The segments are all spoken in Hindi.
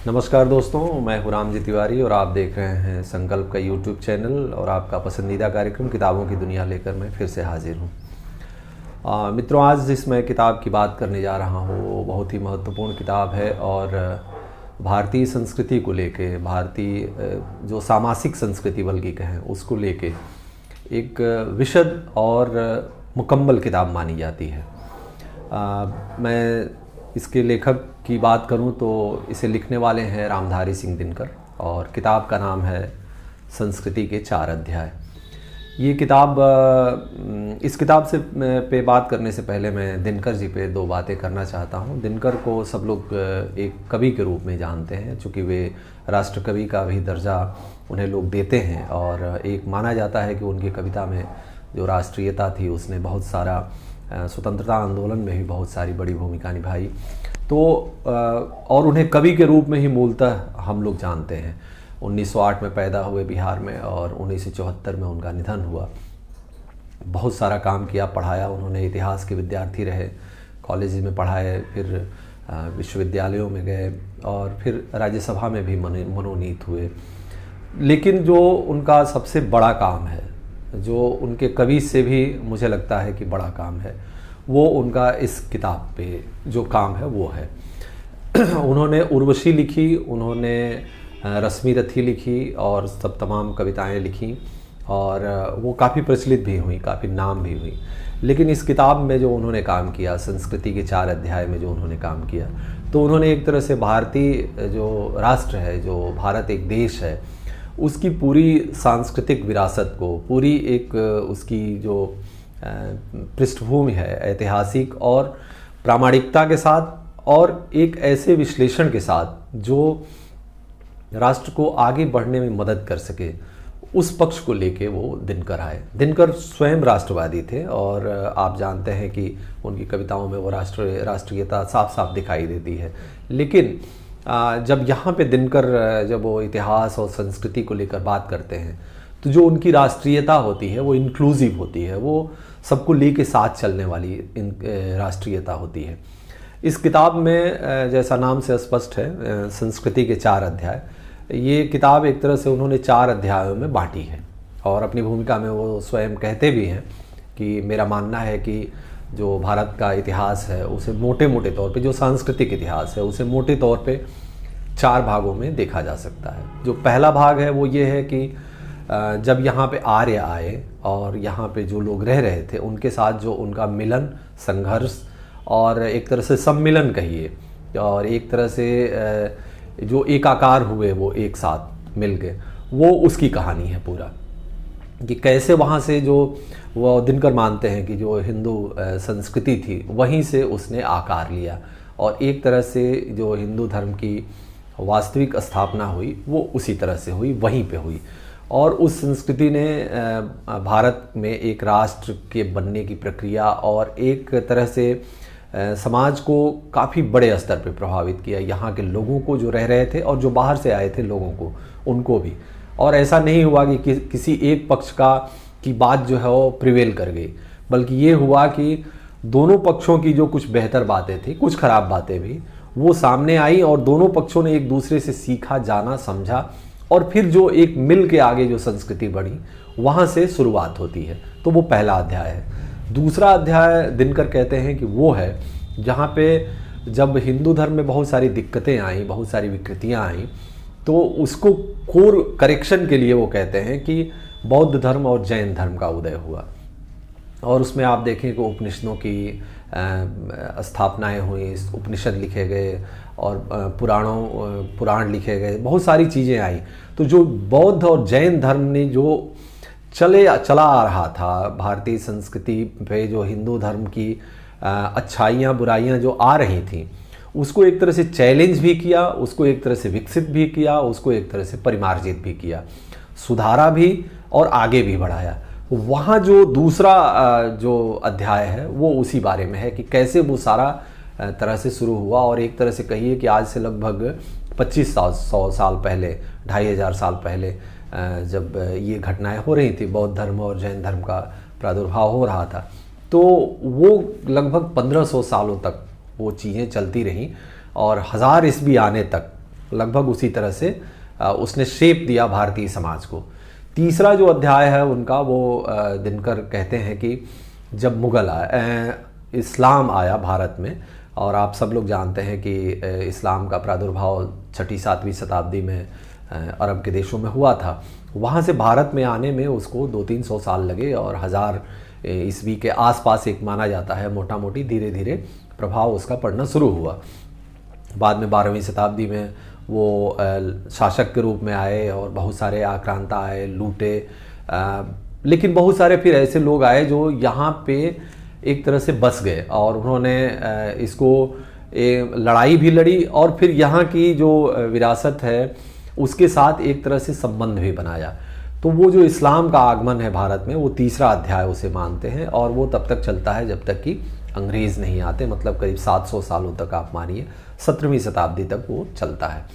नमस्कार दोस्तों, मैं हूं रामजी तिवारी और आप देख रहे हैं संकल्प का यूट्यूब चैनल और आपका पसंदीदा कार्यक्रम किताबों की दुनिया लेकर मैं फिर से हाजिर हूं। मित्रों, आज जिस मैं किताब की बात करने जा रहा हूं वो बहुत ही महत्वपूर्ण किताब है और भारतीय संस्कृति को लेके, भारतीय जो सामासिक संस्कृति बल्कि कहें उसको लेके एक विशद और मुकम्मल किताब मानी जाती है। मैं इसके लेखक की बात करूं तो इसे लिखने वाले हैं रामधारी सिंह दिनकर और किताब का नाम है संस्कृति के 4 अध्याय। ये किताब, इस किताब से पे बात करने से पहले मैं दिनकर जी पे 2 बातें करना चाहता हूं। दिनकर को सब लोग एक कवि के रूप में जानते हैं, चूँकि वे राष्ट्र कवि का भी दर्जा उन्हें लोग देते हैं और एक माना जाता है कि उनकी कविता में जो राष्ट्रीयता थी उसने बहुत सारा स्वतंत्रता आंदोलन में भी बहुत सारी बड़ी भूमिका निभाई। तो और उन्हें कवि के रूप में ही मूलतः हम लोग जानते हैं। 1908 में पैदा हुए बिहार में और 1974 में उनका निधन हुआ। बहुत सारा काम किया, पढ़ाया उन्होंने, इतिहास के विद्यार्थी रहे, कॉलेज में पढ़ाए, फिर विश्वविद्यालयों में गए और फिर राज्यसभा में भी मनोनीत हुए। लेकिन जो उनका सबसे बड़ा काम है, जो उनके कवि से भी मुझे लगता है कि बड़ा काम है, वो उनका इस किताब पे जो काम है वो है उन्होंने उर्वशी लिखी, उन्होंने रश्मि रथी लिखी और सब तमाम कविताएं लिखी और वो काफ़ी प्रचलित भी हुई, काफ़ी नाम भी हुई। लेकिन इस किताब में जो उन्होंने काम किया, संस्कृति के 4 अध्याय में जो उन्होंने काम किया, तो उन्होंने एक तरह से भारतीय जो राष्ट्र है, जो भारत एक देश है, उसकी पूरी सांस्कृतिक विरासत को, पूरी एक उसकी जो पृष्ठभूमि है ऐतिहासिक और प्रामाणिकता के साथ और एक ऐसे विश्लेषण के साथ जो राष्ट्र को आगे बढ़ने में मदद कर सके, उस पक्ष को लेके वो दिनकर आए। दिनकर स्वयं राष्ट्रवादी थे और आप जानते हैं कि उनकी कविताओं में वो राष्ट्रीयता साफ साफ दिखाई देती है। लेकिन जब यहाँ पे दिनकर जब वो इतिहास और संस्कृति को लेकर बात करते हैं तो जो उनकी राष्ट्रीयता होती है वो इंक्लूसिव होती है, वो सबको लेके साथ चलने वाली राष्ट्रीयता होती है। इस किताब में जैसा नाम से स्पष्ट है, संस्कृति के 4 अध्याय, ये किताब एक तरह से उन्होंने 4 अध्यायों में बांटी है और अपनी भूमिका में वो स्वयं कहते भी हैं कि मेरा मानना है कि जो भारत का इतिहास है उसे मोटे मोटे तौर पे, जो सांस्कृतिक इतिहास है उसे मोटे तौर पे 4 भागों में देखा जा सकता है। जो पहला भाग है वो ये है कि जब यहाँ पे आर्य आए और यहाँ पे जो लोग रह रहे थे उनके साथ जो उनका मिलन, संघर्ष और एक तरह से सम्मिलन कहिए, और एक तरह से जो एकाकार हुए, वो एक साथ मिल गए, वो उसकी कहानी है पूरा, कि कैसे वहाँ से जो वो दिनकर मानते हैं कि जो हिंदू संस्कृति थी वहीं से उसने आकार लिया और एक तरह से जो हिंदू धर्म की वास्तविक स्थापना हुई वो उसी तरह से हुई, वहीं पे हुई। और उस संस्कृति ने भारत में एक राष्ट्र के बनने की प्रक्रिया और एक तरह से समाज को काफ़ी बड़े स्तर पे प्रभावित किया, यहाँ के लोगों को जो रह रहे थे और जो बाहर से आए थे लोगों को, उनको भी। और ऐसा नहीं हुआ कि किसी एक पक्ष की बात जो है वो प्रिवेल कर गई, बल्कि ये हुआ कि दोनों पक्षों की जो कुछ बेहतर बातें थी, कुछ खराब बातें भी, वो सामने आई और दोनों पक्षों ने एक दूसरे से सीखा, जाना, समझा और फिर जो एक मिल के आगे जो संस्कृति बढ़ी, वहाँ से शुरुआत होती है। तो वो पहला अध्याय है। दूसरा अध्याय दिनकर कहते हैं कि वो है जहाँ पे जब हिंदू धर्म में बहुत सारी दिक्कतें आई, बहुत सारी विकृतियाँ आई, तो उसको कोर करेक्शन के लिए वो कहते हैं कि बौद्ध धर्म और जैन धर्म का उदय हुआ। और उसमें आप देखें कि उपनिषदों की स्थापनाएं हुई, उपनिषद लिखे गए और पुराण लिखे गए, बहुत सारी चीज़ें आई। तो जो बौद्ध और जैन धर्म ने जो चला आ रहा था भारतीय संस्कृति पे, जो हिंदू धर्म की अच्छाइयाँ बुराइयाँ जो आ रही थीं, उसको एक तरह से चैलेंज भी किया, उसको एक तरह से विकसित भी किया, उसको एक तरह से परिमार्जित भी किया, सुधारा भी और आगे भी बढ़ाया। वहाँ जो दूसरा जो अध्याय है वो उसी बारे में है कि कैसे वो सारा तरह से शुरू हुआ। और एक तरह से कहिए कि आज से लगभग 2500 साल पहले, 2500 साल पहले जब ये घटनाएं हो रही थी, बौद्ध धर्म और जैन धर्म का प्रादुर्भाव हो रहा था, तो वो लगभग 1500 सालों तक वो चीज़ें चलती रहीं और 1000 ईस्वी आने तक लगभग उसी तरह से उसने शेप दिया भारतीय समाज को। तीसरा जो अध्याय है उनका, वो दिनकर कहते हैं कि जब मुग़ल इस्लाम आया भारत में, और आप सब लोग जानते हैं कि इस्लाम का प्रादुर्भाव 6ठी-7वीं शताब्दी में अरब के देशों में हुआ था। वहाँ से भारत में आने में उसको 200-300 साल लगे, और 1000 ईस्वी के आसपास एक माना जाता है मोटा मोटी। धीरे धीरे प्रभाव उसका पड़ना शुरू हुआ। बाद में 12वीं शताब्दी में वो शासक के रूप में आए और बहुत सारे आक्रांता आए, लूटे, लेकिन बहुत सारे फिर ऐसे लोग आए जो यहाँ पे एक तरह से बस गए, और उन्होंने इसको लड़ाई भी लड़ी, और फिर यहाँ की जो विरासत है उसके साथ एक तरह से संबंध भी बनाया। तो वो जो इस्लाम का आगमन है भारत में, वो तीसरा अध्याय उसे मानते हैं, और वो तब तक चलता है जब तक कि अंग्रेज़ नहीं आते, मतलब करीब 700 सालों तक आप मानिए, 17वीं शताब्दी तक वो चलता है।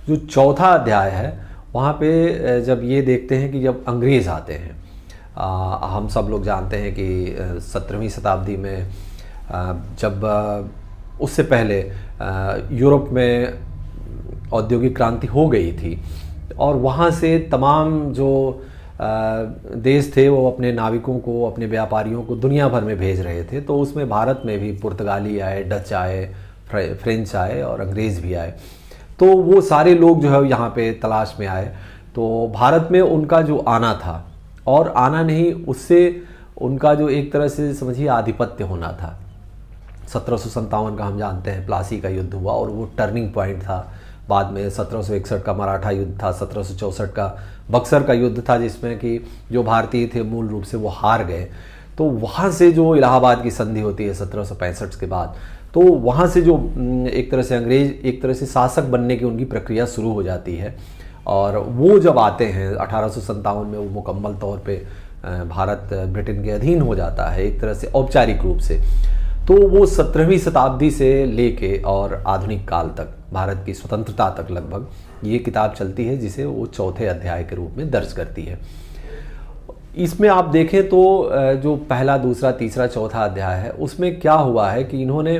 जो चौथा अध्याय है वहाँ पे जब ये देखते हैं कि जब अंग्रेज़ आते हैं, हम सब लोग जानते हैं कि 17वीं शताब्दी में जब उससे पहले यूरोप में औद्योगिक क्रांति हो गई थी, और वहाँ से तमाम जो देश थे वो अपने नाविकों को, अपने व्यापारियों को दुनिया भर में भेज रहे थे। तो उसमें भारत में भी पुर्तगाली आए, डच आए, फ्रेंच आए और अंग्रेज़ भी आए। तो वो सारे लोग जो है यहाँ पे तलाश में आए। तो भारत में उनका जो आना था, और आना नहीं, उससे उनका जो एक तरह से समझिए आधिपत्य होना था। 1757 का हम जानते हैं प्लासी का युद्ध हुआ, और वो टर्निंग पॉइंट था। बाद में 1761 का मराठा युद्ध था, 1764 का बक्सर का युद्ध था, जिसमें कि जो भारतीय थे मूल रूप से वो हार गए। तो वहाँ से जो इलाहाबाद की संधि होती है 1765 के बाद, तो वहाँ से जो एक तरह से अंग्रेज एक तरह से शासक बनने की उनकी प्रक्रिया शुरू हो जाती है। और वो जब आते हैं 1857 में, वो मुकम्मल तौर पे भारत ब्रिटेन के अधीन हो जाता है एक तरह से औपचारिक रूप से। तो वो 17वीं शताब्दी से लेके और आधुनिक काल तक, भारत की स्वतंत्रता तक लगभग ये किताब चलती है, जिसे वो चौथे अध्याय के रूप में दर्ज करती है। इसमें आप देखें तो जो पहला, दूसरा, तीसरा, चौथा अध्याय है, उसमें क्या हुआ है कि इन्होंने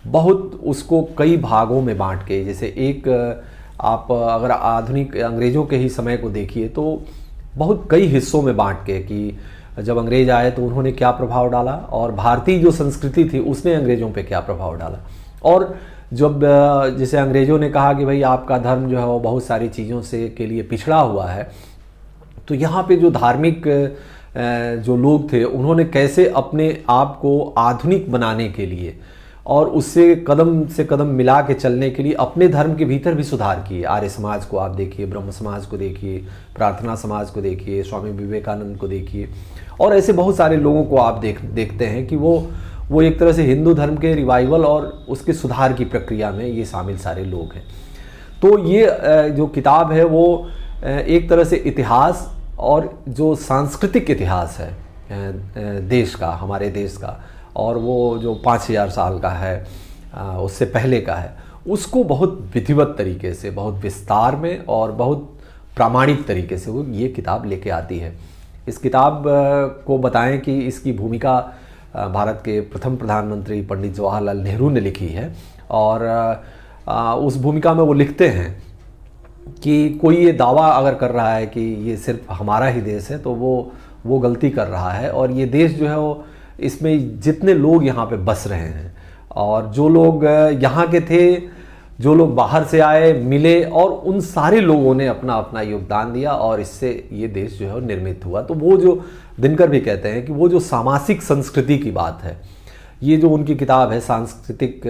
बहुत उसको कई भागों में बांट के, जैसे एक आप अगर आधुनिक अंग्रेज़ों के ही समय को देखिए तो बहुत कई हिस्सों में बांट के, कि जब अंग्रेज आए तो उन्होंने क्या प्रभाव डाला, और भारतीय जो संस्कृति थी उसने अंग्रेज़ों पे क्या प्रभाव डाला। और जब जैसे अंग्रेज़ों ने कहा कि भाई आपका धर्म जो है वो बहुत सारी चीज़ों से के लिए पिछड़ा हुआ है, तो यहाँ पे जो धार्मिक जो लोग थे उन्होंने कैसे अपने आप को आधुनिक बनाने के लिए और उससे कदम से कदम मिला के चलने के लिए अपने धर्म के भीतर भी सुधार किए। आर्य समाज को आप देखिए, ब्रह्म समाज को देखिए, प्रार्थना समाज को देखिए, स्वामी विवेकानंद को देखिए, और ऐसे बहुत सारे लोगों को आप देखते हैं कि वो एक तरह से हिंदू धर्म के रिवाइवल और उसके सुधार की प्रक्रिया में ये शामिल सारे लोग हैं। तो ये जो किताब है वो एक तरह से इतिहास और जो सांस्कृतिक इतिहास है देश का, हमारे देश का, और वो जो 5000 साल का है उससे पहले का है, उसको बहुत विधिवत तरीके से, बहुत विस्तार में और बहुत प्रामाणिक तरीके से वो ये किताब लेके आती है। इस किताब को बताएं कि इसकी भूमिका भारत के प्रथम प्रधानमंत्री पंडित जवाहरलाल नेहरू ने लिखी है, और उस भूमिका में वो लिखते हैं कि कोई ये दावा अगर कर रहा है कि ये सिर्फ हमारा ही देश है तो वो गलती कर रहा है। और ये देश जो है वो, इसमें जितने लोग यहाँ पे बस रहे हैं और जो लोग यहाँ के थे, जो लोग बाहर से आए, मिले, और उन सारे लोगों ने अपना अपना योगदान दिया और इससे ये देश जो है निर्मित हुआ। तो वो जो दिनकर भी कहते हैं कि वो जो सामासिक संस्कृति की बात है, ये जो उनकी किताब है सांस्कृतिक,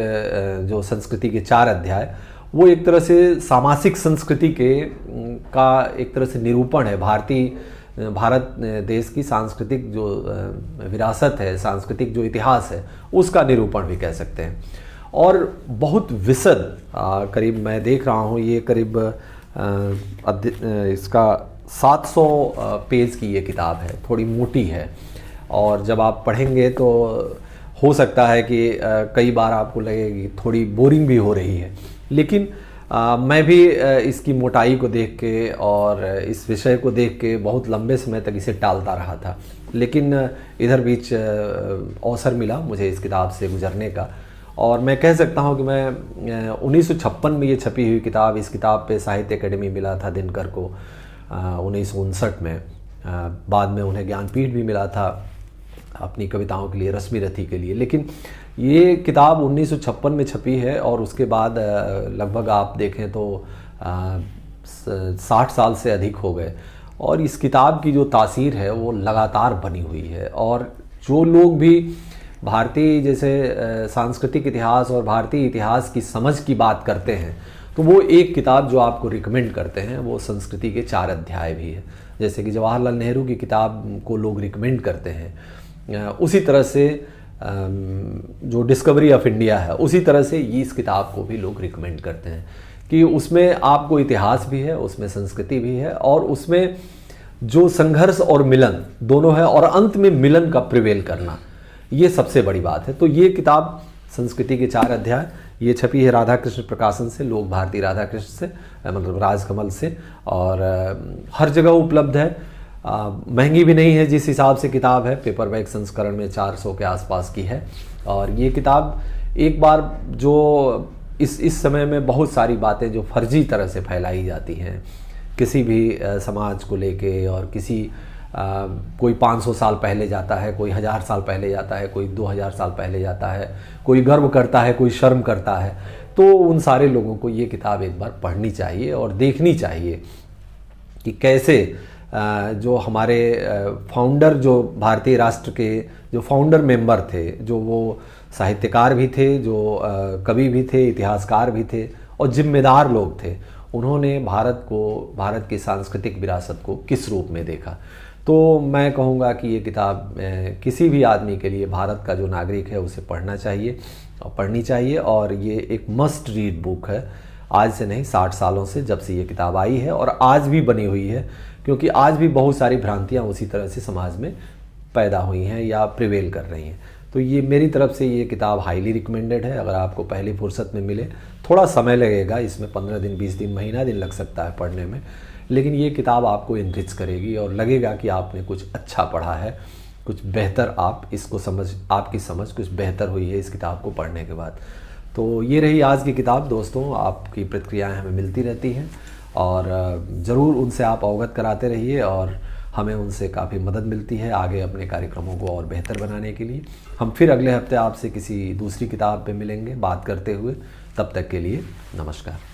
जो संस्कृति के 4 अध्याय, वो एक तरह से सामासिक संस्कृति का एक तरह से निरूपण है। भारत देश की सांस्कृतिक जो विरासत है, सांस्कृतिक जो इतिहास है, उसका निरूपण भी कह सकते हैं। और बहुत विशद, करीब मैं देख रहा हूँ ये करीब इसका 700 पेज की ये किताब है, थोड़ी मोटी है, और जब आप पढ़ेंगे तो हो सकता है कि कई बार आपको लगेगी थोड़ी बोरिंग भी हो रही है। लेकिन मैं भी इसकी मोटाई को देख के और इस विषय को देख के बहुत लंबे समय तक इसे टालता रहा था, लेकिन इधर बीच अवसर मिला मुझे इस किताब से गुजरने का, और मैं कह सकता हूँ कि मैं 1956 में ये छपी हुई किताब, इस किताब पे साहित्य अकेडमी मिला था दिनकर को 1959 में। बाद में उन्हें ज्ञानपीठ भी मिला था अपनी कविताओं के लिए, रश्मि रथी के लिए। लेकिन ये किताब 1956 में छपी है और उसके बाद लगभग आप देखें तो 60 साल से अधिक हो गए और इस किताब की जो तासीर है वो लगातार बनी हुई है। और जो लोग भी भारतीय जैसे सांस्कृतिक इतिहास और भारतीय इतिहास की समझ की बात करते हैं तो वो एक किताब जो आपको रिकमेंड करते हैं वो संस्कृति के 4 अध्याय भी है। जैसे कि जवाहरलाल नेहरू की किताब को लोग रिकमेंड करते हैं, उसी तरह से जो डिस्कवरी ऑफ इंडिया है उसी तरह से इस किताब को भी लोग रिकमेंड करते हैं कि उसमें आपको इतिहास भी है, उसमें संस्कृति भी है और उसमें जो संघर्ष और मिलन दोनों है और अंत में मिलन का प्रिवेल करना, ये सबसे बड़ी बात है। तो ये किताब संस्कृति के 4 अध्याय ये छपी है राधा कृष्ण प्रकाशन से, लोक भारती राधा कृष्ण से, मतलब राजकमल से, और हर जगह उपलब्ध है। महंगी भी नहीं है जिस हिसाब से किताब है, पेपरबैक संस्करण में 400 के आसपास की है। और ये किताब एक बार जो इस समय में बहुत सारी बातें जो फर्जी तरह से फैलाई जाती हैं किसी भी समाज को लेके, और किसी कोई 500 साल पहले जाता है, कोई 1000 साल पहले जाता है, कोई 2000 साल पहले जाता है, कोई गर्व करता है, कोई शर्म करता है, तो उन सारे लोगों को ये किताब एक बार पढ़नी चाहिए और देखनी चाहिए कि कैसे जो हमारे फाउंडर, जो भारतीय राष्ट्र के जो फाउंडर मेंबर थे, जो वो साहित्यकार भी थे, जो कवि भी थे, इतिहासकार भी थे और जिम्मेदार लोग थे, उन्होंने भारत की सांस्कृतिक विरासत को किस रूप में देखा। तो मैं कहूँगा कि ये किताब किसी भी आदमी के लिए, भारत का जो नागरिक है उसे पढ़ना चाहिए और पढ़नी चाहिए। और ये एक मस्ट रीड बुक है, आज से नहीं 60 सालों से जब से ये किताब आई है और आज भी बनी हुई है, क्योंकि आज भी बहुत सारी भ्रांतियाँ उसी तरह से समाज में पैदा हुई हैं या प्रिवेल कर रही हैं। तो ये मेरी तरफ से ये किताब हाईली रिकमेंडेड है। अगर आपको पहली फुर्सत में मिले, थोड़ा समय लगेगा इसमें, 15 दिन 20 दिन महीना दिन लग सकता है पढ़ने में, लेकिन ये किताब आपको इनरिच करेगी और लगेगा कि आपने कुछ अच्छा पढ़ा है, कुछ बेहतर आप इसको आपकी समझ कुछ बेहतर हुई है इस किताब को पढ़ने के बाद। तो ये रही आज की किताब दोस्तों, आपकी प्रतिक्रियाएं हमें मिलती रहती हैं और ज़रूर उनसे आप अवगत कराते रहिए और हमें उनसे काफ़ी मदद मिलती है आगे अपने कार्यक्रमों को और बेहतर बनाने के लिए। हम फिर अगले हफ्ते आपसे किसी दूसरी किताब पे मिलेंगे बात करते हुए, तब तक के लिए नमस्कार।